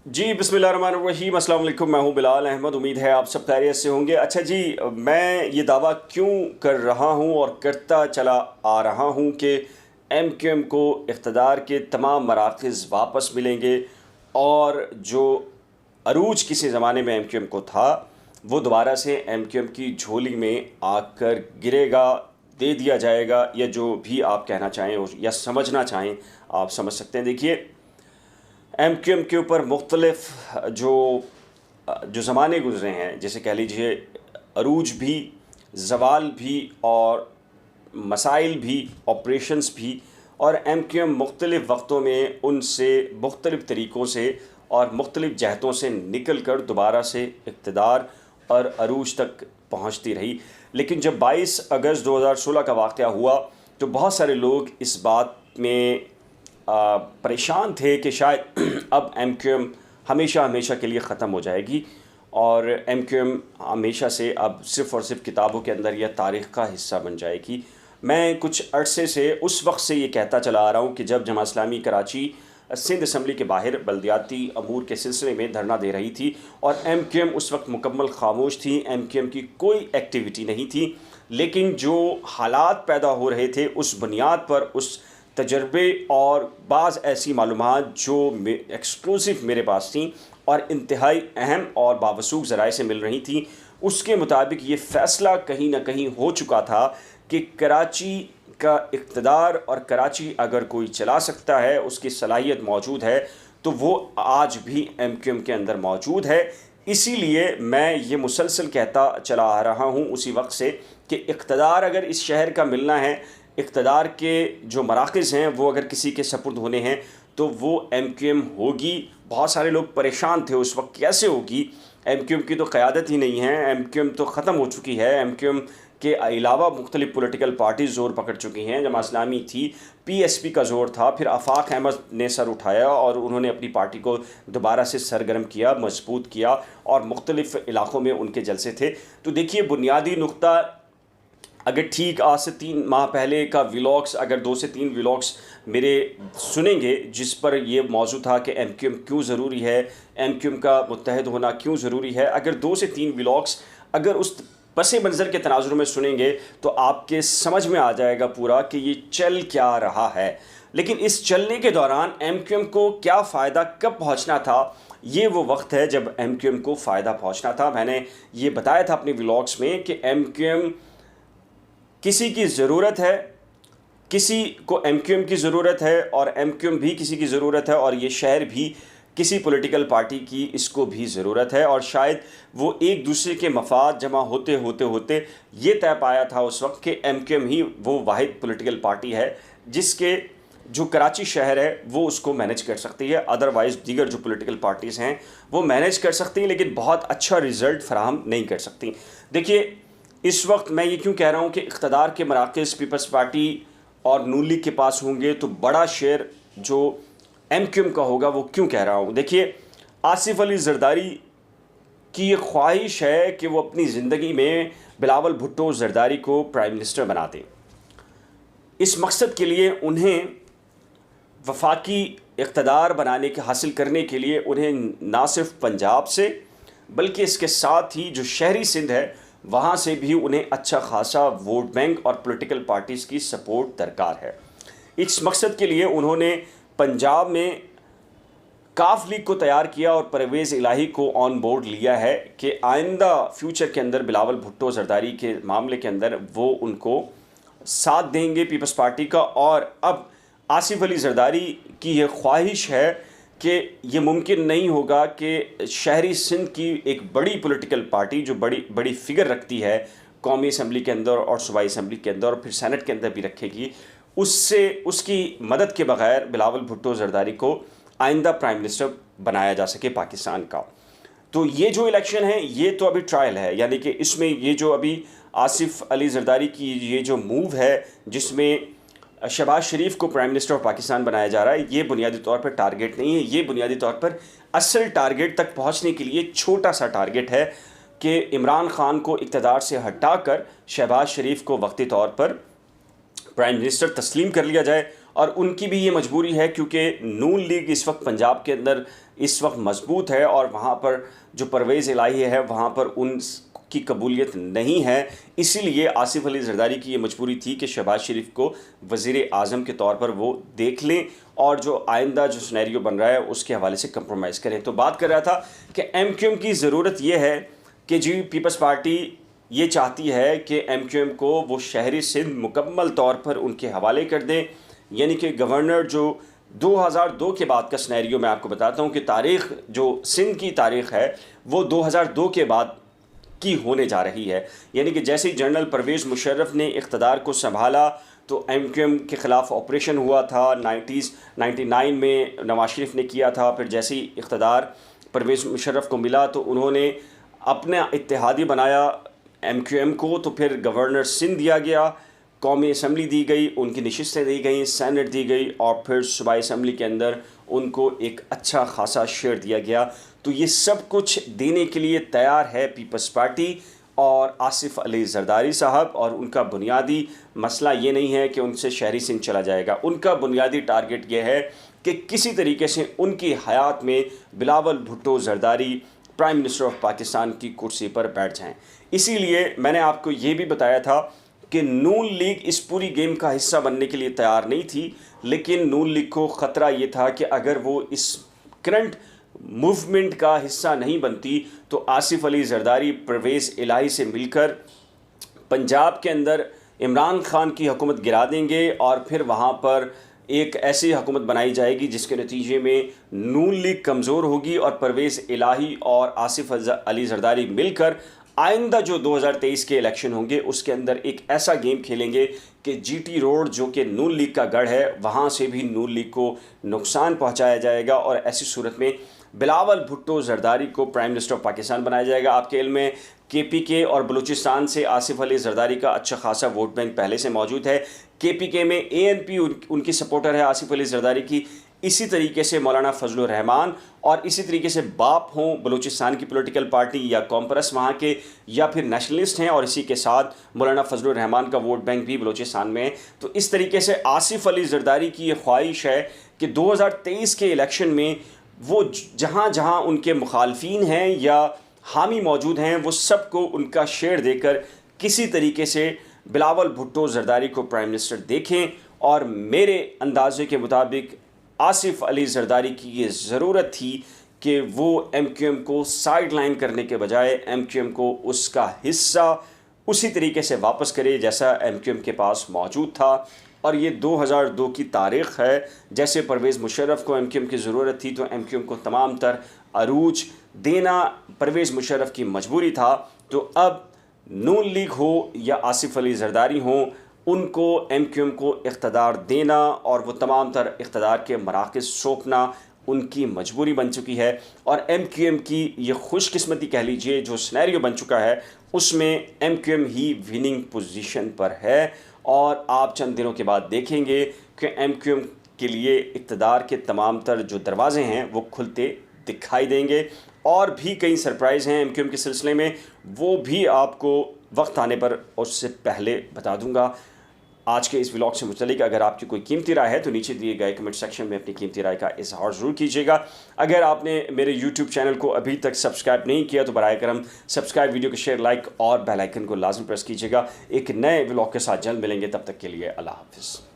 जी बिस्मिल्लाहिर्रहमानिर्रहीम, अस्सलाम वालेकुम। मैं हूं बिलाल अहमद। उम्मीद है आप सब खैरियत से होंगे। अच्छा जी, मैं ये दावा क्यों कर रहा हूं और करता चला आ रहा हूं कि एमक्यूएम को इक़्तिदार के तमाम मराकज़ वापस मिलेंगे और जो अरूज किसी ज़माने में एमक्यूएम को था वो दोबारा से एमक्यूएम की झोली में आकर गिरेगा, दे दिया जाएगा, या जो भी आप कहना चाहें या समझना चाहें आप समझ सकते हैं। देखिए, एमक्यूएम के ऊपर मुख्तलिफ जो जो ज़माने गुज़रे हैं, जैसे कह लीजिए अरूज भी, ज़वाल भी और मसाइल भी, ऑपरेशंस भी, और एमक्यूएम मुख्तलिफ़ वक्तों में उनसे मुख्तलिफ़ तरीक़ों से और मुख्तलिफ़ जहतों से निकल कर दोबारा से इक़्तिदार और अरूज तक पहुँचती रही। लेकिन जब 22 अगस्त 2016 का वाक़या हुआ तो बहुत सारे लोग इस बात में परेशान थे कि शायद अब एमक्यूएम हमेशा हमेशा के लिए ख़त्म हो जाएगी और एमक्यूएम हमेशा से अब सिर्फ़ और सिर्फ किताबों के अंदर या तारीख़ का हिस्सा बन जाएगी। मैं कुछ अरसे से उस वक्त से ये कहता चला आ रहा हूँ कि जब जमात इस्लामी कराची सिंध असम्बली के बाहर बल्दियाती अमूर के सिलसिले में धरना दे रही थी और एमक्यूएम उस वक्त मुकम्मल खामोश थी, एमक्यूएम की कोई एक्टिविटी नहीं थी। लेकिन जो हालात पैदा हो रहे थे उस बुनियाद पर, उस तजर्बे और बाज़ ऐसी मालूमात जो एक्सक्लूसिव मेरे पास थी और इंतहाई अहम और बावसूख ज़राए से मिल रही थी, उसके मुताबिक ये फ़ैसला कहीं ना कहीं हो चुका था कि कराची का इक़्तिदार और कराची अगर कोई चला सकता है, उसकी सलाहियत मौजूद है, तो वो आज भी एमक्यूएम के अंदर मौजूद है। इसीलिए मैं ये मुसलसल कहता चला आ रहा हूँ उसी वक्त से कि इक़्तिदार अगर इस शहर का मिलना है, इक़्तिदार के जो मराकज़ हैं वो अगर किसी के सपुर्द होने हैं तो वो एमक्यूएम होगी। बहुत सारे लोग परेशान थे उस वक्त, कैसे होगी, एमक्यूएम की तो क़यादत ही नहीं है, एमक्यूएम तो ख़त्म हो चुकी है, एमक्यूएम के अलावा मुख्तलिफ़ पॉलिटिकल पार्टीज़ ज़ोर पकड़ चुकी हैं। जमात इस्लामी थी, पीएसपी का ज़ोर था, फिर आफाक अहमद ने सर उठाया और उन्होंने अपनी पार्टी को दोबारा से सरगर्म किया, मजबूत किया और मुख्तलिफ़ इलाक़ों में उनके जलसे थे। तो देखिए, बुनियादी नुक्ता अगर ठीक आज से 3 माह पहले का व्लॉग्स, अगर 2 से 3 व्लॉग्स मेरे सुनेंगे जिस पर ये मौजू था कि एमक्यूएम क्यों ज़रूरी है, एमक्यूएम का मुत्तहद होना क्यों ज़रूरी है, अगर 2 से 3 व्लॉग्स अगर उस पसे मंज़र के तनाज़ुर में सुनेंगे तो आपके समझ में आ जाएगा पूरा कि ये चल क्या रहा है। लेकिन इस चलने के दौरान एमक्यूएम को क्या फ़ायदा कब पहुँचना था, ये वो वक्त है जब एमक्यूएम को फ़ायदा पहुँचना था। मैंने ये बताया था अपने व्लॉग्स में कि एमक्यूएम किसी की ज़रूरत है, किसी को एमक्यूएम की ज़रूरत है और एमक्यूएम भी किसी की ज़रूरत है और ये शहर भी किसी पॉलिटिकल पार्टी की इसको भी ज़रूरत है। और शायद वो एक दूसरे के मफाद जमा होते होते होते ये तय पाया था उस वक्त कि एमक्यूएम ही वो वाहिद पॉलिटिकल पार्टी है जिसके जो कराची शहर है वो उसको मैनेज कर सकती है। अदरवाइज़ दीगर जो पॉलिटिकल पार्टीज़ हैं वो मैनेज कर सकती हैं लेकिन बहुत अच्छा रिज़ल्ट फराहम नहीं कर सकती। देखिए, इस वक्त मैं ये क्यों कह रहा हूँ कि इक़्तिदार के मराकज़ पीपल्स पार्टी और नून लीग के पास होंगे तो बड़ा शेयर जो एमक्यूएम का होगा, वो क्यों कह रहा हूँ। देखिए, आसिफ अली ज़रदारी की ये ख्वाहिश है कि वो अपनी ज़िंदगी में बिलावल भुट्टो ज़रदारी को प्राइम मिनिस्टर बना दें। इस मकसद के लिए उन्हें वफाकी इक़्तिदार बनाने के हासिल करने के लिए उन्हें ना सिर्फ पंजाब से बल्कि इसके साथ ही जो शहरी सिंध है वहाँ से भी उन्हें अच्छा खासा वोट बैंक और पॉलिटिकल पार्टीज़ की सपोर्ट दरकार है। इस मकसद के लिए उन्होंने पंजाब में काफ लीग को तैयार किया और परवेज़ इलाही को ऑन बोर्ड लिया है कि आइंदा फ्यूचर के अंदर बिलावल भुट्टो ज़रदारी के मामले के अंदर वो उनको साथ देंगे पीपल्स पार्टी का। और अब आसिफ अली ज़रदारी की ये ख्वाहिश है कि ये मुमकिन नहीं होगा कि शहरी सिंध की एक बड़ी पॉलिटिकल पार्टी जो बड़ी फ़िगर रखती है कौमी असम्बली के अंदर और सूबाई असम्बली के अंदर और फिर सेनेट के अंदर भी रखेगी, उससे उसकी मदद के बग़ैर बिलावल भुट्टो ज़रदारी को आइंदा प्राइम मिनिस्टर बनाया जा सके पाकिस्तान का। तो ये जो इलेक्शन है ये तो अभी ट्रायल है, यानी कि इसमें ये जो अभी आसिफ अली ज़रदारी की ये जो मूव है जिसमें शहबाज शरीफ को प्राइम मिनिस्टर ऑफ पाकिस्तान बनाया जा रहा है, ये बुनियादी तौर पर टारगेट नहीं है। ये बुनियादी तौर पर असल टारगेट तक पहुंचने के लिए छोटा सा टारगेट है कि इमरान ख़ान को इक़्तिदार से हटाकर शहबाज शरीफ को वक्ती तौर पर प्राइम मिनिस्टर तस्लीम कर लिया जाए। और उनकी भी ये मजबूरी है क्योंकि नून लीग इस वक्त पंजाब के अंदर इस वक्त मजबूत है और वहाँ पर जो परवेज़ इलाही है वहाँ पर उन की कबूलियत नहीं है। इसीलिए आसिफ अली ज़रदारी की ये मजबूरी थी कि शहबाज शरीफ को वज़ीर आज़म के तौर पर वो देख लें और जो आइंदा जो सिनेरियो बन रहा है उसके हवाले से कंप्रोमाइज़ करें। तो बात कर रहा था कि MQM की ज़रूरत ये है कि जी पीपल्स पार्टी ये चाहती है कि MQM को वो शहरी सिंध मुकम्मल तौर पर उनके हवाले कर दें, यानी कि गवर्नर जो 2002 के बाद का सिनेरियो मैं आपको बताता हूँ कि तारीख़ जो सिंध की तारीख़ है वो 2002 के बाद की होने जा रही है। यानी कि जैसे ही जनरल परवेज़ मुशर्रफ ने इक़्तिदार को संभाला तो MQM के ख़िलाफ़ ऑपरेशन हुआ था 99 में नवाज शरीफ ने किया था। फिर जैसे ही इक़्तिदार परवेज़ मुशर्रफ को मिला तो उन्होंने अपना इत्तेहादी बनाया MQM को, तो फिर गवर्नर सिंध दिया गया, कौमी असम्बली दी गई, उनकी नशिस्तें दी गई, सेनेट दी गई और फिर सूबाई असम्बली के अंदर उनको एक अच्छा खासा शेयर दिया गया। तो ये सब कुछ देने के लिए तैयार है पीपल्स पार्टी और आसिफ अली ज़रदारी साहब। और उनका बुनियादी मसला ये नहीं है कि उनसे शहरी सिंध चला जाएगा, उनका बुनियादी टारगेट ये है कि किसी तरीके से उनकी हयात में Bilawal Bhutto Zardari prime minister of Pakistan की कुर्सी पर बैठ जाएँ। इसीलिए मैंने आपको ये भी बताया था कि नून लीग इस पूरी गेम का हिस्सा बनने के लिए तैयार नहीं थी, लेकिन नून लीग को ख़तरा ये था कि अगर वो इस करंट मूवमेंट का हिस्सा नहीं बनती तो आसिफ अली ज़रदारी परवेज़ इलाही से मिलकर पंजाब के अंदर इमरान खान की हुकूमत गिरा देंगे और फिर वहाँ पर एक ऐसी हुकूमत बनाई जाएगी जिसके नतीजे में नून लीग कमज़ोर होगी और परवेज़ इलाही और आसिफ अली ज़रदारी मिलकर आइंदा जो 2023 के इलेक्शन होंगे उसके अंदर एक ऐसा गेम खेलेंगे कि GT रोड जो कि नून लीग का गढ़ है वहाँ से भी नून लीग को नुकसान पहुँचाया जाएगा और ऐसी सूरत में बिलावल भुट्टो ज़रदारी को प्राइम मिनिस्टर ऑफ पाकिस्तान बनाया जाएगा। आपके इल्म में KPK और बलूचिस्तान से आसिफ अली ज़रदारी का अच्छा खासा वोट बैंक पहले से मौजूद है। KPK में ANP उनकी सपोर्टर है आसिफ अली ज़रदारी की। इसी तरीके से मौलाना फजलुर रहमान और इसी तरीके से बाप हों बलूचिस्तान की पॉलिटिकल पार्टी या कॉम्परस वहाँ के या फिर नेशनलिस्ट हैं और इसी के साथ मौलाना फजलुर रहमान का वोट बैंक भी बलूचिस्तान में है। तो इस तरीके से आसिफ अली ज़रदारी की ये ख्वाहिश है कि 2023 के इलेक्शन में वो जहाँ जहाँ उनके मुखालफीन हैं या हामी मौजूद हैं वो सबको उनका शेयर देकर किसी तरीके से बिलावल भुट्टो ज़रदारी को प्राइम मिनिस्टर देखें। और मेरे अंदाजे के मुताबिक आसिफ अली ज़रदारी की ये ज़रूरत थी कि वो MQM को साइड लाइन करने के बजाय MQM को उसका हिस्सा उसी तरीके से वापस करे जैसा MQM के पास मौजूद था। और ये 2002 की तारीख़ है। जैसे परवेज़ मुशर्रफ को MQM की ज़रूरत थी तो MQM को तमाम तर अरूज देना परवेज़ मुशर्रफ की मजबूरी था। तो अब नून लीग हो या आसिफ अली ज़रदारी हो, उनको MQM को इक़्तिदार देना और वो तमाम तर इक़्तिदार के मराकज़ सौंपना उनकी मजबूरी बन चुकी है। और MQM की ये खुशकिस्मती कह लीजिए जो सिनेरियो बन चुका है उसमें MQM ही विनिंग पोजीशन पर है। और आप चंद दिनों के बाद देखेंगे कि MQM के लिए इक़्तिदार के तमाम तर जो दरवाज़े हैं वो खुलते दिखाई देंगे। और भी कई सरप्राइज़ हैं MQM के सिलसिले में, वो भी आपको वक्त आने पर उससे पहले बता दूंगा। आज के इस व्लॉग से मुतल्लिक अगर आपकी कोई कीमती राय है तो नीचे दिए गए कमेंट सेक्शन में अपनी कीमती राय का इजहार ज़रूर कीजिएगा। अगर आपने मेरे YouTube चैनल को अभी तक सब्सक्राइब नहीं किया तो बराए करम सब्सक्राइब, वीडियो को शेयर, लाइक और बेल आइकन को लाजमी प्रेस कीजिएगा। एक नए व्लॉग के साथ जल्द मिलेंगे, तब तक के लिए अल्लाह हाफ़िज़।